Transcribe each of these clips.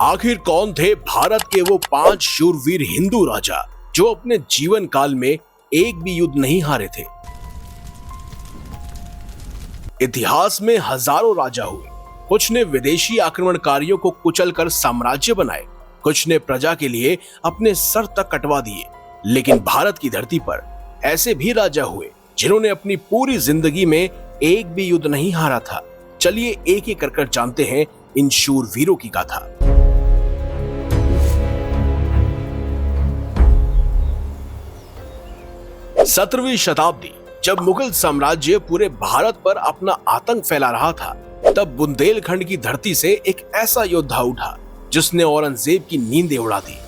आखिर कौन थे भारत के वो 5 शूरवीर हिंदू राजा जो अपने जीवन काल में एक भी युद्ध नहीं हारे थे। इतिहास में हजारों राजा हुए। कुछ ने विदेशी आक्रमणकारियों को कुचलकर साम्राज्य बनाए, कुछ ने प्रजा के लिए अपने सर तक कटवा दिए। लेकिन भारत की धरती पर ऐसे भी राजा हुए जिन्होंने अपनी पूरी जिंदगी में एक भी युद्ध नहीं हारा था। चलिए एक एक कर जानते हैं इन शूरवीरों की गाथा। 17वीं शताब्दी, जब मुगल साम्राज्य पूरे भारत पर अपना आतंक फैला रहा था, तब बुंदेलखंड की धरती से एक ऐसा योद्धा उठा जिसने औरंगजेब की नींदें उड़ा दी।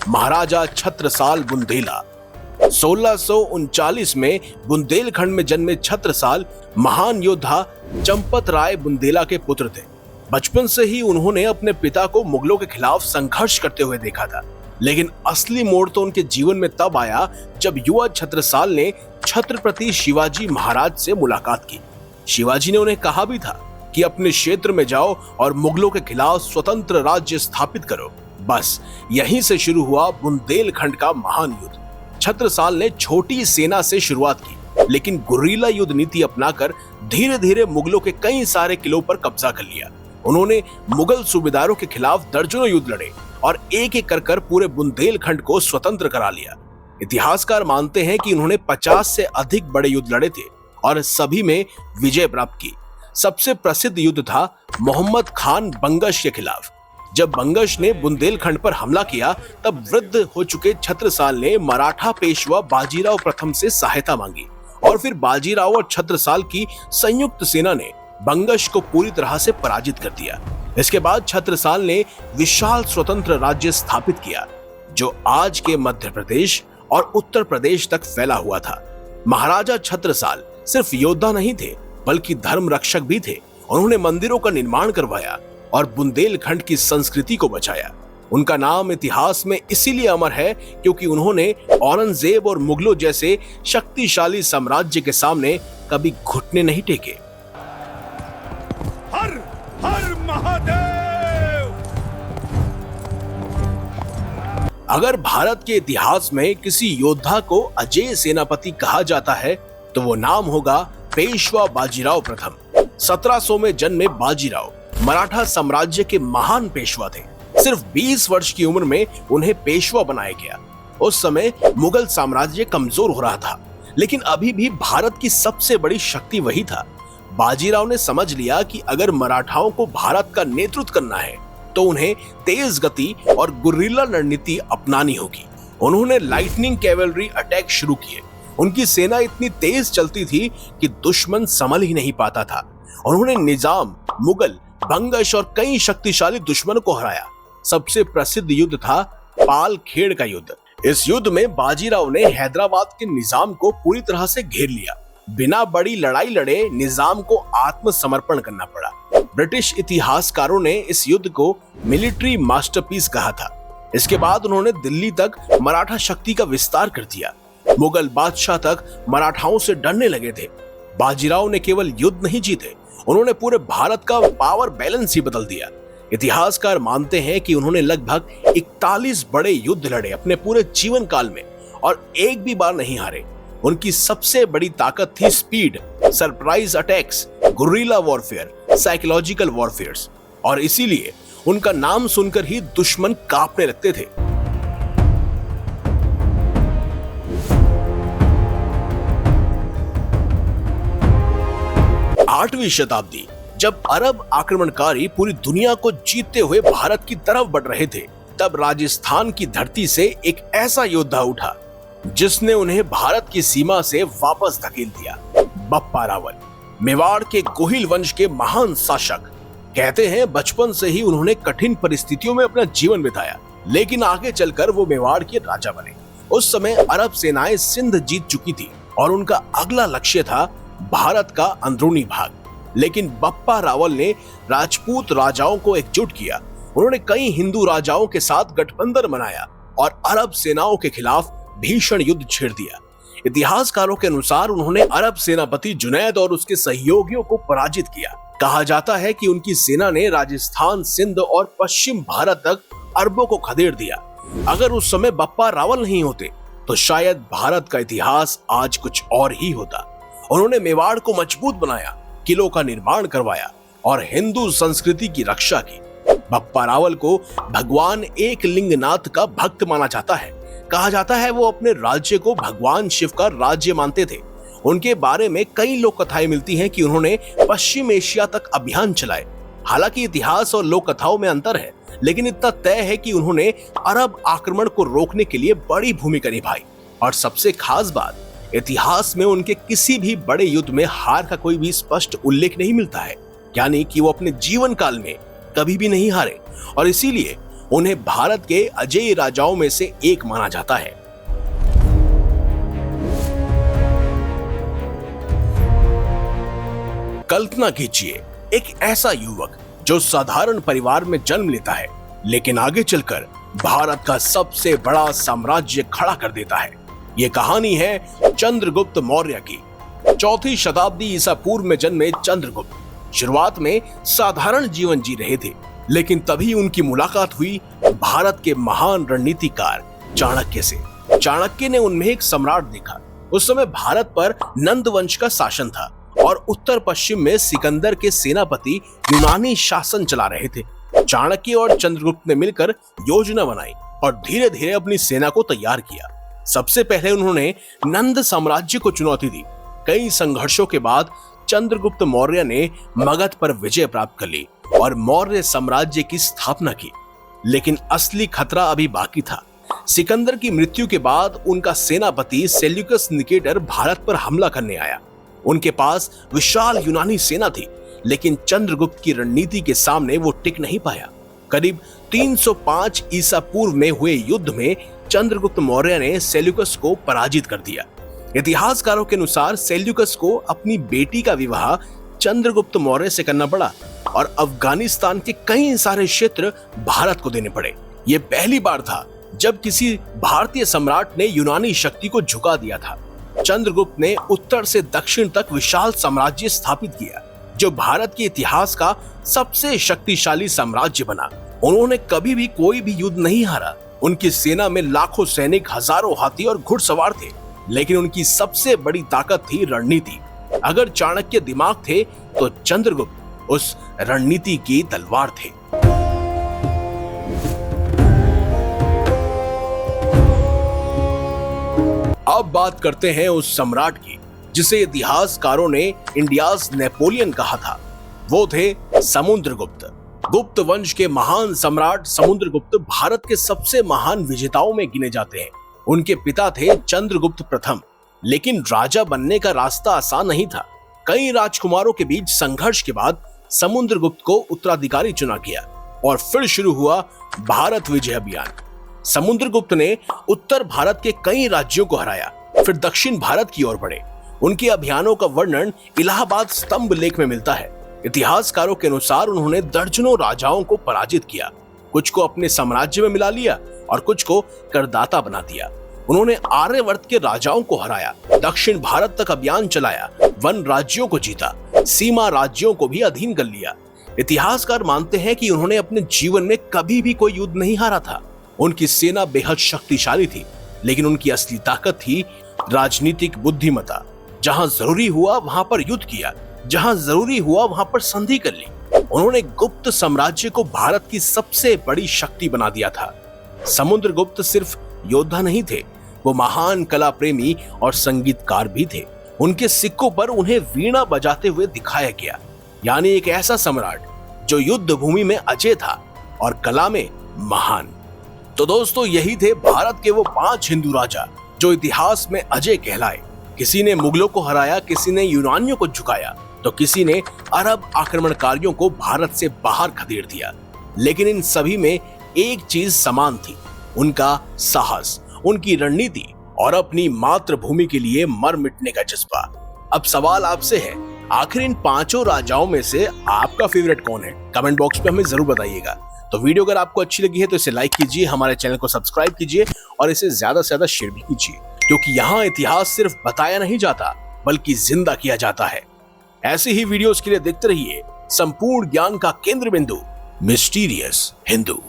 महाराजा छत्रसाल बुंदेला। 1639 में बुंदेलखंड में जन्मे छत्रसाल महान योद्धा चंपत राय बुंदेला के पुत्र थे। बचपन से ही उन्होंने अपने पिता को मुगलों के खिलाफ संघर्ष करते हुए देखा था। लेकिन असली मोड़ तो उनके जीवन में तब आया जब युवा छत्रसाल ने छत्रपति शिवाजी महाराज से मुलाकात की। शिवाजी ने उन्हें कहा भी था कि अपने क्षेत्र में जाओ और मुगलों के खिलाफ स्वतंत्र राज्य स्थापित करो। बस यहीं से शुरू हुआ बुंदेलखंड का महान युद्ध। छत्रसाल ने छोटी सेना से शुरुआत की, लेकिन गुर्रिला युद्ध नीति अपनाकर धीरे धीरे मुगलों के कई सारे किलों पर कब्जा कर लिया। उन्होंने मुगल सूबेदारों के खिलाफ दर्जनों युद्ध लड़े और एक एक कर पूरे बुंदेलखंड को स्वतंत्र करा लिया। इतिहासकार मानते हैं कि उन्होंने 50 से अधिक बड़े युद्ध लड़े थे और सभी में विजय प्राप्त की। सबसे प्रसिद्ध युद्ध था मोहम्मद खान बंगश के खिलाफ। जब बंगश ने बुंदेलखंड पर हमला किया, तब वृद्ध हो चुके छत्रसाल ने मराठा पेशवा बाजीराव प्रथम से सहायता मांगी और फिर बाजीराव और छत्रसाल की संयुक्त सेना ने बंगश को पूरी तरह से पराजित कर दिया। इसके बाद छत्रसाल ने विशाल स्वतंत्र राज्य स्थापित किया जो आज के मध्य प्रदेश और उत्तर प्रदेश तक फैला हुआ था। महाराजा छत्रसाल सिर्फ योद्धा नहीं थे, बल्कि धर्म रक्षक भी थे। उन्होंने मंदिरों का निर्माण करवाया और बुंदेलखंड की संस्कृति को बचाया। उनका नाम इतिहास में इसीलिए अमर है क्योंकि उन्होंने औरंगजेब और मुगलों जैसे शक्तिशाली साम्राज्य के सामने कभी घुटने नहीं टेके। हर हर महादेव। अगर भारत के इतिहास में किसी योद्धा को अजेय सेनापति कहा जाता है तो वो नाम होगा पेशवा बाजीराव प्रथम। 1700 में जन्मे बाजीराव मराठा साम्राज्य के महान पेशवा थे। सिर्फ 20 वर्ष की उम्र में उन्हें पेशवा बनाया गया। उस समय मुगल साम्राज्य कमजोर हो रहा था, लेकिन अभी भी भारत की सबसे बड़ी शक्ति वही था। बाजीराव ने समझ लिया कि अगर मराठाओं को भारत का नेतृत्व करना है तो उन्हें तेज गति और गुर्रिला रणनीति अपनानी होगी। उन्होंने लाइटनिंग कैवेलरी अटैक शुरू किए। उनकी सेना इतनी तेज चलती थी कि दुश्मन संभल ही नहीं पाता था। उन्होंने निजाम, मुगल, बंगश और कई शक्तिशाली दुश्मनों को हराया। सबसे प्रसिद्ध युद्ध था पालखेड़ का युद्ध। इस युद्ध में बाजीराव ने हैदराबाद के निजाम को पूरी तरह से घेर लिया। बिना बड़ी लड़ाई लड़े निजाम को आत्मसमर्पण करना पड़ा। ब्रिटिश इतिहासकारों ने इस युद्ध को मिलिट्री मास्टरपीस कहा था। इसके बाद उन्होंने दिल्ली तक मराठा शक्ति का विस्तार कर दिया। मुगल बादशाह तक मराठाओं से डरने लगे थे। बाजीराव ने केवल युद्ध नहीं जीते, उन्होंने पूरे भारत का पावर बैलेंस ही बदल दिया। इतिहासकार मानते हैं कि उन्होंने लगभग 41 बड़े युद्ध लड़े अपने पूरे जीवन काल में और एक भी बार नहीं हारे। उनकी सबसे बड़ी ताकत थी speed, surprise attacks, guerrilla warfare, psychological warfares, और इसीलिए उनका नाम सुनकर ही दुश्मन कांपने लगते थे। आठवीं शताब्दी, जब अरब आक्रमणकारी पूरी दुनिया को जीतते हुए भारत की तरफ बढ़ रहे थे, तब राजस्थान की धरती से एक ऐसा योद्धा उठा जिसने उन्हें भारत की सीमा से वापस धकेल दिया। बप्पा रावल, मेवाड़ के गोहिल वंश के महान शासक। कहते हैं बचपन से ही उन्होंने कठिन परिस्थितियों में अपना जीवन बिताया, लेकिन आगे चलकर वो मेवाड़ के राजा बने। उस समय अरब सेनाएं सिंध जीत चुकी थी और उनका अगला लक्ष्य था भारत का अंदरूनी भाग। लेकिन बप्पा रावल ने राजपूत राजाओं को एकजुट किया। उन्होंने कई हिंदू राजाओं के साथ गठबंधन बनाया और अरब सेनाओं के खिलाफ भीषण युद्ध छेड़ दिया। इतिहासकारों के अनुसार उन्होंने अरब सेनापति जुनैद और उसके सहयोगियों को पराजित किया कहा जाता है कि उनकी सेना ने राजस्थान, सिंध और पश्चिम भारत तक अरबों को खदेड़ दिया। अगर उस समय बप्पा रावल नहीं होते तो शायद भारत का इतिहास आज कुछ और ही होता। उन्होंने मेवाड़ को मजबूत बनाया, किलों का निर्माण करवाया और हिंदू संस्कृति की रक्षा की। बप्पा रावल को भगवान एकलिंगनाथ का भक्त माना जाता है। कहा जाता है वो अपने राज्य को भगवान शिव का राज्य मानते थे। उनके बारे में कई लोक कथाएं मिलती हैं कि उन्होंने पश्चिम एशिया तक अभियान चलाए। हालांकि इतिहास और लोक कथाओं में अंतर है, लेकिन इतना तय है कि उन्होंने अरब आक्रमण को रोकने के लिए बड़ी भूमिका निभाई। और सबसे खास बात, इतिहास में उनके किसी भी बड़े युद्ध में हार का कोई भी स्पष्ट उल्लेख नहीं मिलता है, यानी कि वो अपने जीवन काल में कभी भी नहीं हारे और इसीलिए उन्हें भारत के अजेय राजाओं में से एक माना जाता है। कल्पना कीजिए, एक ऐसा युवक जो साधारण परिवार में जन्म लेता है, लेकिन आगे चलकर भारत का सबसे बड़ा साम्राज्य खड़ा कर देता है। ये कहानी है चंद्रगुप्त मौर्य की। 4वीं शताब्दी ईसा पूर्व में जन्मे चंद्रगुप्त शुरुआत में साधारण जीवन जी रहे थे, लेकिन तभी उनकी मुलाकात हुई भारत के महान रणनीतिकार चाणक्य से। चाणक्य ने उनमें एक सम्राट देखा। उस समय भारत पर नंद वंश का शासन था और उत्तर पश्चिम में सिकंदर के सेनापति यूनानी शासन चला रहे थे। चाणक्य और चंद्रगुप्त ने मिलकर योजना बनाई और धीरे धीरे अपनी सेना को तैयार किया। सबसे पहले उन्होंने नंद साम्राज्य को चुनौती दी। कई संघर्षों के बाद चंद्रगुप्त मौर्य ने मगध पर विजय प्राप्त कर ली और मौर्य साम्राज्य की स्थापना की। लेकिन असली खतरा अभी बाकी था। सिकंदर की मृत्यु के बाद उनका सेनापति सेल्यूकस निकेटर भारत पर हमला करने आया। उनके पास विशाल यूनानी सेना थी, लेकिन चंद्रगुप्त की रणनीति के सामने वो टिक नहीं पाया। करीब 305 ईसा पूर्व में हुए युद्ध में चंद्रगुप्त मौर्य ने सेल्यूकस को पराजित कर दिया। इतिहासकारों के अनुसार सेल्यूकस को अपनी बेटी का विवाह चंद्रगुप्त मौर्य से करना पड़ा और अफगानिस्तान के कई सारे क्षेत्र भारत को देने पड़े। ये पहली बार था जब किसी भारतीय सम्राट ने यूनानी शक्ति को झुका दिया था। चंद्रगुप्त ने उत्तर से दक्षिण तक विशाल साम्राज्य स्थापित किया, जो भारत के इतिहास का सबसे शक्तिशाली साम्राज्य बना। उन्होंने कभी भी कोई भी युद्ध नहीं हारा। उनकी सेना में लाखों सैनिक, हजारों हाथी और घुड़सवार थे, लेकिन उनकी सबसे बड़ी ताकत थी रणनीति। अगर चाणक्य दिमाग थे तो चंद्रगुप्त उस रणनीति की तलवार थे। अब बात करते हैं उस सम्राट की जिसे इतिहासकारों ने इंडियाज नेपोलियन कहा था। वो थे समुद्रगुप्त। गुप्त वंश के महान सम्राट समुद्रगुप्त भारत के सबसे महान विजेताओं में गिने जाते हैं। उनके पिता थे चंद्रगुप्त प्रथम, लेकिन राजा बनने का रास्ता आसान नहीं था। कई राजकुमारों के बीच संघर्ष के बाद समुद्रगुप्त को उत्तराधिकारी चुना गया और फिर शुरू हुआ भारत विजय अभियान। समुद्रगुप्त ने उत्तर भारत के कई राज्यों को हराया, फिर दक्षिण भारत की ओर बढ़े। उनके अभियानों का वर्णन इलाहाबाद स्तंभ लेख में मिलता है। इतिहासकारों के अनुसार उन्होंने दर्जनों राजाओं को पराजित किया, कुछ को अपने साम्राज्य में मिला लिया और कुछ को करदाता बना दिया। उन्होंने आर्यवर्त के राजाओं को हराया, दक्षिण भारत तक अभियान चलाया, वन राज्यों को जीता, सीमा राज्यों को भी अधीन कर लिया। इतिहासकार मानते हैं कि उन्होंने अपने जीवन में कभी भी कोई युद्ध नहीं हारा था। उनकी सेना बेहद शक्तिशाली थी, लेकिन उनकी असली ताकत थी राजनीतिक बुद्धिमत्ता। जहां जरूरी हुआ वहां पर युद्ध किया, जहां जरूरी हुआ वहां पर संधि कर ली। उन्होंने गुप्त साम्राज्य को भारत की सबसे बड़ी शक्ति बना दिया था। समुद्रगुप्त सिर्फ योद्धा नहीं थे, वो महान कला प्रेमी और संगीतकार भी थे। उनके सिक्कों पर उन्हें वीणा बजाते हुए दिखाया गया, यानी एक ऐसा सम्राट जो युद्ध भूमि में अजय था और कला में महान। तो दोस्तों, यही थे भारत के वो 5 हिंदू राजा जो इतिहास में अजय कहलाए। किसी ने मुगलों को हराया, किसी ने यूनानियों को झुकाया, तो किसी ने अरब आक्रमणकारियों को भारत से बाहर खदेड़ दिया। लेकिन इन सभी में एक चीज समान थी, उनका साहस, उनकी रणनीति और अपनी मातृभूमि के लिए मर मिटने का जज्बा। अब सवाल आपसे है, आखिर इन 5 राजाओं में से आपका फेवरेट कौन है? कमेंट बॉक्स पे हमें जरूर बताइएगा। तो वीडियो अगर आपको अच्छी लगी है तो इसे लाइक कीजिए, हमारे चैनल को सब्सक्राइब कीजिए और इसे ज्यादा से ज्यादा शेयर भी कीजिए, क्योंकि यहाँ इतिहास सिर्फ बताया नहीं जाता बल्कि जिंदा किया जाता है। ऐसी ही वीडियोस के लिए देखते रहिए संपूर्ण ज्ञान का केंद्र बिंदु, मिस्टीरियस हिंदू।